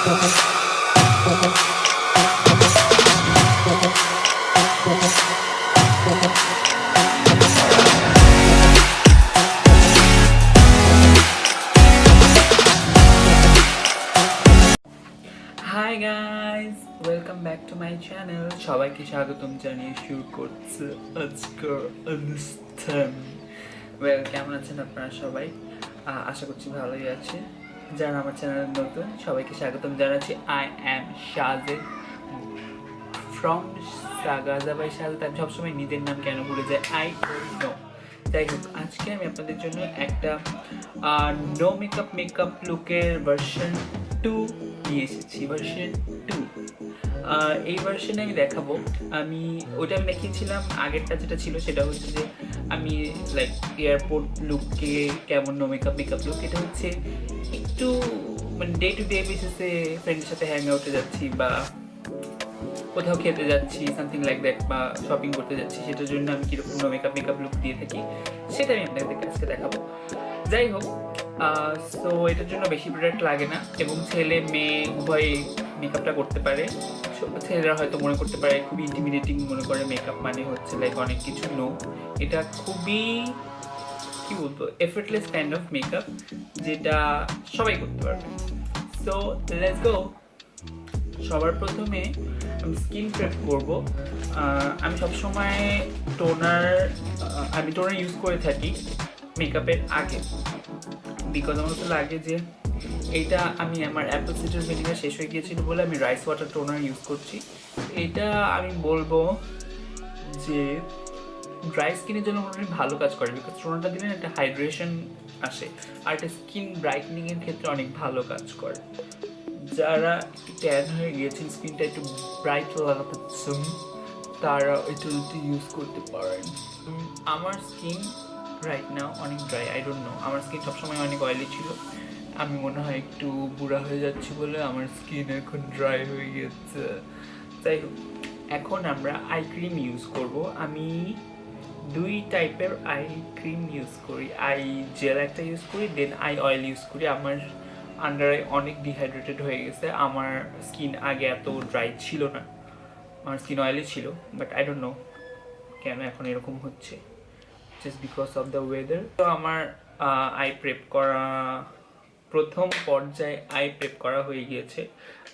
Hi guys, welcome back to my channel. সবাইকে স্বাগতম জানিয়ে শুরু করছি আজকের অনুষ্ঠান। ওয়েল, কেমন আছেন আপনারা সবাই? আশা করছি ভালোই আছেন। যারা আমার চ্যানেলে নতুন সবাইকে স্বাগতম জানাচ্ছি। I am Sazed from Ssagaza by Sazed। আমি সবসময় নিজের নাম কেন ভুলে যাই, I don't know। যাই হোক, আজকে আমি আপনাদের জন্য একটা নো মেকআপ লুকের ভার্সন 2 নিয়ে এসেছি। ভার্সন 2 এই ভার্সনে আমি দেখাবো। আমি দেখিয়েছিলাম আগেরটা যেটা ছিল, সেটা হচ্ছে যে আমি লাইক এয়ারপোর্ট লুককে কেমন নো মেকআপ লুক। এটা হচ্ছে একটু মানে ডে টু ডে বেসিসে ফ্রেন্ডের সাথে হ্যাং আউটে যাচ্ছি বা কোথাও খেতে যাচ্ছি, সামথিং লাইক দ্যাট, বা শপিং করতে যাচ্ছি, সেটার জন্য আমি কীরকম নো মেকআপ লুক দিয়ে থাকি সেটা আমি আপনাদেরকে আজকে দেখাবো। যাই হোক, সো এটার জন্য বেশি প্রোডাক্ট লাগে না এবং ছেলে মেয়ে উভয় মেকআপটা করতে পারে। ছেলেরা হয়তো মনে করতে পারে খুবই ইন্টিমিডেটিং মনে করে মেকআপ মানে হচ্ছে লাইক অনেক কিছু। নো, এটা খুবই কি বলবো এফর্টলেস কাইন্ড অফ মেকআপ, যেটা সবাই করতে পারবে। So let's go. সবার প্রথমে আমি স্কিন প্রেপ করবো। আমি সবসময় টোনার ইউজ করে থাকি মেকআপের আগে, বিকজ আমার তো লাগে যে এইটা আমার অ্যাপল সিডার ভিনিগার শেষ হয়ে গিয়েছিল বলে আমি রাইস ওয়াটার টোনার ইউজ করছি। এটা আমি বলবো যে ড্রাই স্কিনের জন্য মোটামুটি ভালো কাজ করে, বিকজ টোনারটা দিলে একটা হাইড্রেশন আসে আর এটা স্কিন ব্রাইটনিংয়ের ক্ষেত্রে অনেক ভালো কাজ করে। যারা ট্যান হয়ে গিয়েছেন, স্কিনটা একটু ব্রাইট লাগাতে চান, তারা এটা ইউজ করতে পারেন। আমার স্কিন রাইট নাও অনেক ড্রাই, আই ডোন্ট নো। আমার স্কিন সবসময় অনেক অয়েলি ছিল। আমি মনে হয় একটু বুড়া হয়ে যাচ্ছি বলে আমার স্কিন এখন ড্রাই হয়ে গেছে। যাই হোক, এখন আমরা আই ক্রিম ইউজ করব। আমি দুই টাইপের আই ক্রিম ইউজ করি। আই জেল একটা ইউজ করি, দেন আই অয়েল ইউজ করি। আমার আন্ডার আই অনেক ডিহাইড্রেটেড হয়ে গেছে। আমার স্কিন আগে এত ড্রাই ছিল না, আমার স্কিন অয়েলি ছিল, বাট আই ডোন্ট নো কেন এখন এরকম হচ্ছে, just because of the weather. তো আমার আই প্রেপ করা প্রথম পর্যায়ে আই প্রেপ করা হয়ে গিয়েছে।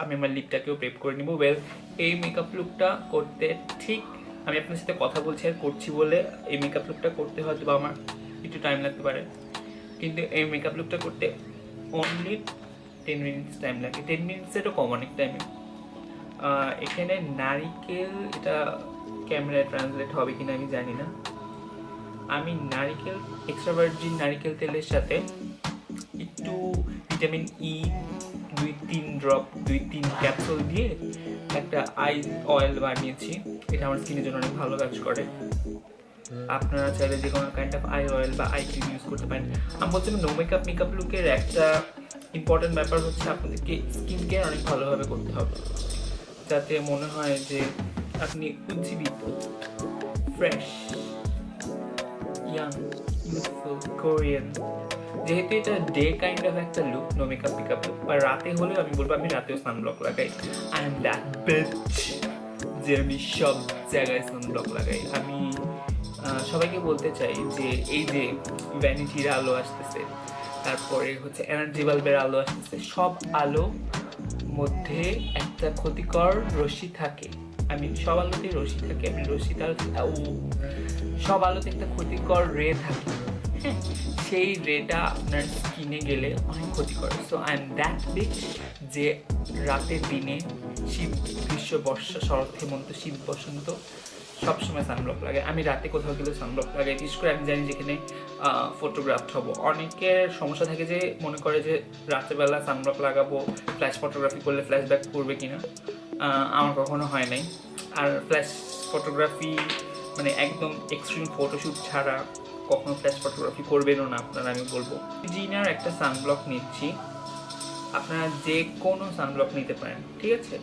আমি আমার লিপটাকেও প্রেপ করে নিব। ওয়েল, এই মেকআপ লুকটা করতে ঠিক আমি আপনার সাথে কথা বলছি আর করছি বলে এই মেকআপ লুকটা করতে হয়তো বা আমার একটু টাইম লাগতে পারে, কিন্তু এই মেকআপ লুকটা করতে অনলি 10 মিনিটস টাইম লাগে। 10 মিনিটসেরও কম অনেক টাইমে। এখানে নারিকেল, এটা ক্যামেরায় ট্রান্সলেট হবে কিনা আমি জানি না। আমি নারিকেল এক্সট্রা ভার্জিন নারিকেল তেলের সাথে একটু ভিটামিন ই 2-3 ক্যাপসুল দিয়ে একটা আই অয়েল বানিয়েছি। এটা আমার স্কিনের জন্য অনেক ভালো কাজ করে। আপনারা চাইলে যে কোনো কাইন্ড অফ আই অয়েল বা আই ক্রিম ইউজ করতে পারেন। আমি বলছিলাম নো মেকআপ লুকের একটা ইম্পর্টেন্ট ব্যাপার হচ্ছে আপনাদেরকে স্কিন কেয়ার অনেক ভালোভাবে করতে হবে, যাতে মনে হয় যে আপনি উজ্জীবিত, ফ্রেশ, ইয়াং, ইউথফুল, কোরিয়ান। যেহেতু এটা ডে কাইন্ড অফ একটা লুক, নো মেকআপ লুক, বা রাতে হলেও আমি বলবো আমি রাতেও সানব্লক লাগাই। আই এম দ্যাট বিচ যে আমি সব জায়গায় সানব্লক লাগাই। আমি সবাইকে বলতে চাই যে এই যে ভ্যানিটির আলো আসতেছে, তারপরে হচ্ছে এনার্জি বাল্বের আলো আসতেছে, সব আলো মধ্যে একটা ক্ষতিকর রশ্মি থাকে। সব আলোতেই রশ্মি থাকে, সব আলোতে একটা ক্ষতিকর রে থাকে। হ্যাঁ, সেই রেটা আপনার স্কিনে গেলে অনেক ক্ষতি করে। So I am that beach যে রাতের দিনে শীত, গ্রীষ্ম, বর্ষা, শরৎ, হেমন্ত, শীত, বসন্ত সবসময় সানব্লক লাগে। আমি রাতে কোথাও গেলে সানব্লক লাগাই। বিশেষ করে আমি জানি যেখানে ফটোগ্রাফ হবো, অনেকের সমস্যা থাকে যে মনে করে যে রাতেরবেলা সানব্লক লাগাবো, ফ্ল্যাশ ফটোগ্রাফি করলে ফ্ল্যাশব্যাক করবে কিনা। আমার কখনো হয় নাই। আর ফ্ল্যাশ ফটোগ্রাফি মানে একদম এক্সট্রিম ফটোশ্যুট ছাড়া কখনো ফ্ল্যাশ ফটোগ্রাফি করবেনও না আপনারা। আমি বলবো জিনার একটা সানব্লক নিচ্ছি, আপনারা যে কোনো সানব্লক নিতে পারেন, ঠিক আছে?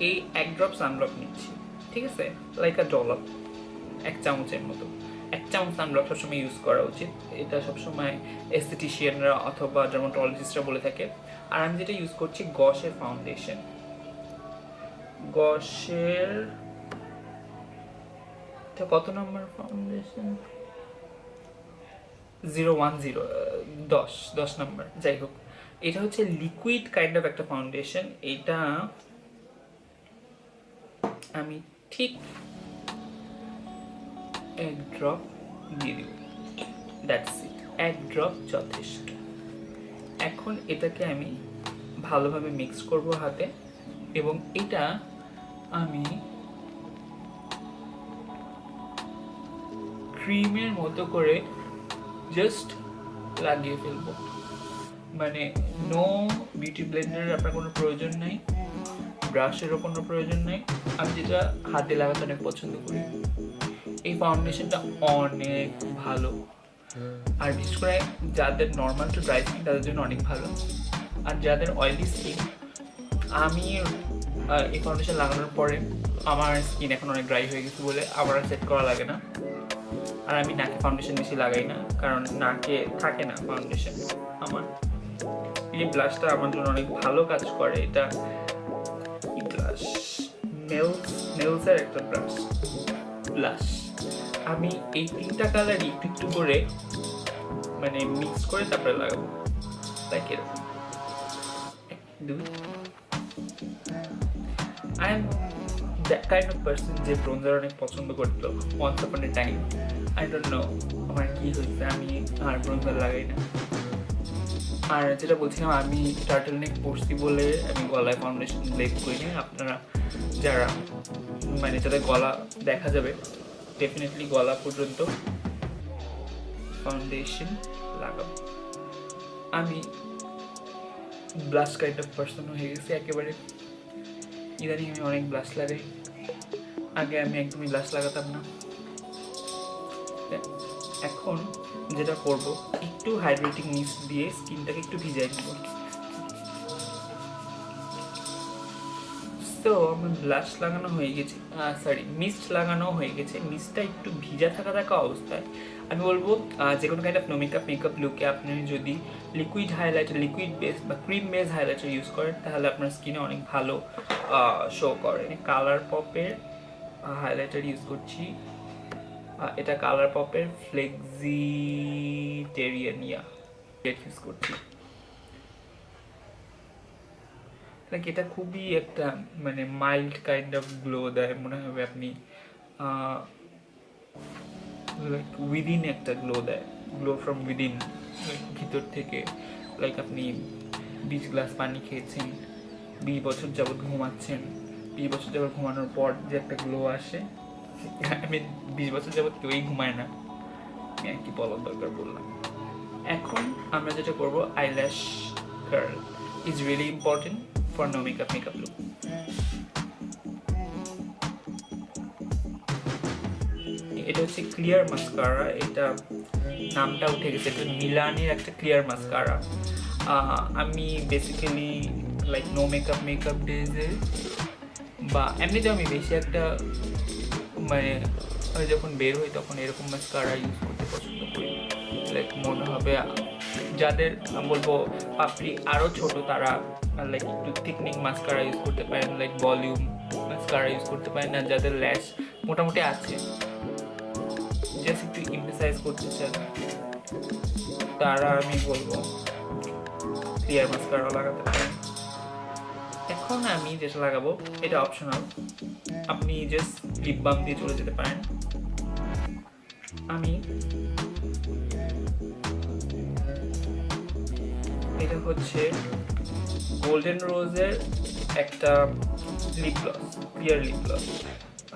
এই 1 ড্রপ সানব্লক নিচ্ছি, ঠিক আছে? লাইক আ ডলপ, 1 চামচের মতো। 1 চামচ সানব্লক সবসময় ইউজ করা উচিত। এটা সবসময় এস্থেটিশিয়ানরা অথবা ডার্মাটোলজিস্টরা বলে থাকে। আর আমি যেটা ইউজ করছি গসের ফাউন্ডেশন, গসের কত নম্বর ফাউন্ডেশন, 010 10 নম্বর, যাই হোক। এটা হচ্ছে লিকুইড কাইন্ড অফ একটা ফাউন্ডেশন। এটা আমি ঠিক এক ড্রপ দিয়ে দিব, দ্যাটস ইট, এক ড্রপ যথেষ্ট। এখন এটাকে আমি ভালোভাবে মিক্স করব হাতে, এবং এটা আমি ক্রিমের মতো করে জাস্ট লাগিয়ে ফেলবো। মানে নো বিউটি ব্লেন্ডারের আপনার কোনো প্রয়োজন নাই, ব্রাশেরও কোনো প্রয়োজন নেই। আমি যেটা হাতে লাগাতে অনেক পছন্দ করি। এই ফাউন্ডেশনটা অনেক ভালো, আর বিশেষ করে যাদের নর্মাল টু ড্রাই স্কিন তাদের জন্য অনেক ভালো। আর যাদের অয়েলি স্কিন, আমি এই ফাউন্ডেশন লাগানোর পরে আমার স্কিন এখন অনেক ড্রাই হয়ে গেছে বলে আমার সেট করা লাগে না। আর আমি নাকে ফাউন্ডেশন বেশি লাগাই না, কারণ নাকে থাকে না ফাউন্ডেশন আমার। এই ব্লাশটা আমার জন্য অনেক ভালো কাজ করে। এটা ব্লাশ নেলসের একটা ব্লাশ। আমি এই তিনটা কালারই একটু একটু করে মানে মিক্স করে তারপরে লাগাবো, লাইক এরকম। I am that kind of person যে ব্রোঞ্জার অনেক পছন্দ করতো once upon a time. I don't know আমার কি হয়েছে, আমি আর ব্রোঞ্জার লাগাই না। আর যেটা বলছিলাম, আমি টার্টল নেক পরছি বলে আমি গলায় ফাউন্ডেশন লেপ করি না। আপনারা যারা মানে যাদের গলা দেখা যাবে, ডেফিনেটলি গলা পর্যন্ত ফাউন্ডেশন লাগাবো। আমি ব্লাশ কাইন্ড অফ পার্সন হয়ে গেছি একেবারে। ইদানিং আমি অনেক ব্লাশ লাগাই, আগে আমি একদমই ব্লাশ লাগাতাম না। এখন যেটা করব, একটু হাইড্রেটিং মিস্ট দিয়ে স্কিনটাকে একটু ভিজাই দিব। তো আমার ব্লাশ লাগানো হয়ে গেছে, মিস্ট লাগানো হয়ে গেছে। মিস্টটা একটু ভিজা থাকা অবস্থায় আমি বলবো যে কোনো কাইন্ড অফ মেকআপ লুকে আপনি যদি লিকুইড হাইলাইটার, লিকুইড বেস বা ক্রিম বেস হাইলাইটার ইউজ করেন, তাহলে আপনার স্কিনে অনেক ভালো শো করে। কালার পপের হাইলাইটার ইউজ করছি, এটা কালার পপের ফ্লেক্সিটেরিয়ানিয়া ইউজ করছি। এটা খুবই একটা মানে মাইল্ড কাইন্ড অফ গ্লো দেয়, মনে হবে আপনি উইদিন একটা গ্লো দেয়, গ্লো ফ্রম উইদিন, ভিতর থেকে। লাইক আপনি 20 গ্লাস পানি খেয়েছেন, 20 বছর যাবৎ ঘুমাচ্ছেন, 20 বছর যাবৎ ঘুমানোর পর যে একটা গ্লো আসে, আমি 20 বছর যাবৎ কেউই ঘুমায় না, আমি আর কি বলার দরকার বললাম। এখন আমরা যেটা করবো, eyelash curl is really important for no makeup look. এটা হচ্ছে ক্লিয়ার মাস্কারা, এটা নামটা উঠে গেছে, এটা মিলানের একটা ক্লিয়ার মাস্কারা। আমি বেসিক্যালি লাইক নো মেকআপ ডেজে বা এমনিতেও আমি বেশি একটা মানে যখন বের হই তখন এরকম মাস্কারা ইউজ করতে পছন্দ করি। লাইক মনে হবে যাদের বলবো পাপড়ি আরও ছোট, তারা লাইক একটু থিকনিং মাস্কারা ইউজ করতে পারেন, লাইক ভলিউম মাস্কারা ইউজ করতে পারেন। আর যাদের ল্যাশ মোটামুটি আছে, জাস্ট একটু এমফাসাইজ করতে চান, তারা আমি বলবো ক্লিয়ার মাস্কারা লাগাতে পারেন। এখন আমি যেটা লাগাবো এটা অপশনাল, আপনি জাস্ট লিপ বাম দিয়ে চলে যেতে পারেন। আমি এটা হচ্ছে গোল্ডেন রোজের একটা lip gloss, clear lip gloss.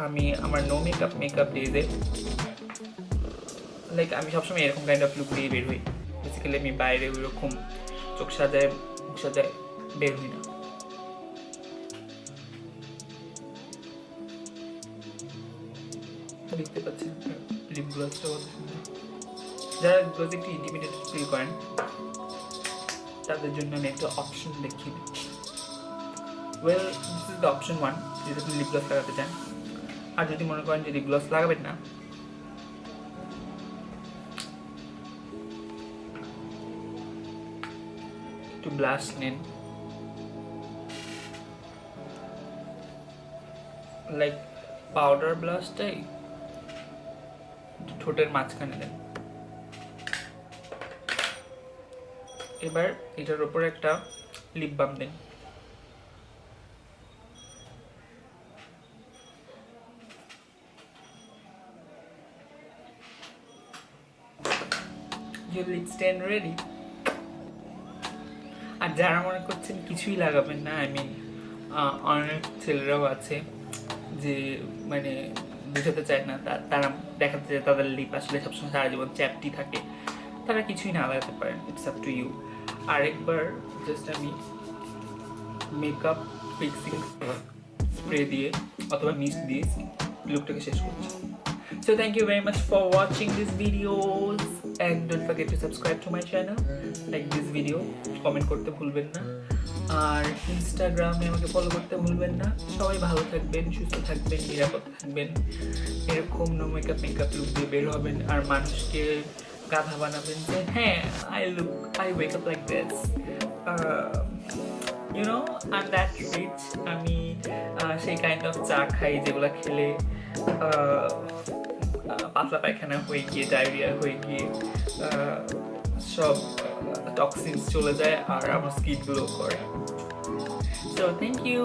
আমি আমার নো মেকআপ ডেজে লাইক আমি সবসময় এরকম কাইন্ড অফ লুক দিয়ে বের হই। বেসিক্যালি আমি বাইরে ওইরকম চোখ সাজায় মুখ সাজায় বের হই না। দেখতে পাচ্ছেন লিপ গ্লসটা কত সুন্দর। যারা গ্লস একটু ইন্টিমিডেট ফিল করেন তাদের জন্য আমি একটা অপশন দেখিয়ে দিচ্ছি। Well, this is the option 1, যদি আপনি লিপ গ্লস লাগাতে চান। আর যদি মনে করেন যে লিপ গ্লস লাগাবেন না, একটু ব্লাশ নেন, লাইক পাউডার ব্লাশটাই ঠোঁটের মাঝখানে দেন। এবার এটার উপরে একটা lip balm then. Your lip stain ready. আর যারা মনে করছেন কিছুই লাগাবেন না, আই মিন অনেক ছেলেরাও আছে যে মানে বুঝাতে চায় না, তারা দেখাতে চায় তাদের লিপ আসলে সবসময় সারা জীবন চ্যাপটি থাকে, তারা কিছুই না লাগাতে পারেন, ইটস আপ টু ইউ। আরেকবার জাস্ট আমি মেকআপ ফিক্সিং স্প্রে দিয়ে অথবা মিস্ট দিয়ে লুকটাকে শেষ করছি। So thank you very much for watching these videos and don't forget to subscribe to my channel, like this video, comment করতে ভুলবেন না, আর ইনস্টাগ্রামে আমাকে ফলো করতে ভুলবেন না। সবাই ভালো থাকবেন, সুস্থ থাকবেন, নিরাপদ থাকবেন, এরকম নো মেকআপ লুক দিয়ে বের হবেন, আর মানুষকে গাধা বানাবেন যে হ্যাঁ I wake up like this, you know I'm that rich, আমি সেই কাইন্ড অফ চা খাই যেগুলো খেলে পাতলা পায়খানা হয়ে গিয়ে, ডায়রিয়া হয়ে গিয়ে সব টক্সিনস চলে যায় আর আমার স্কিন গ্লো করে। So thank you.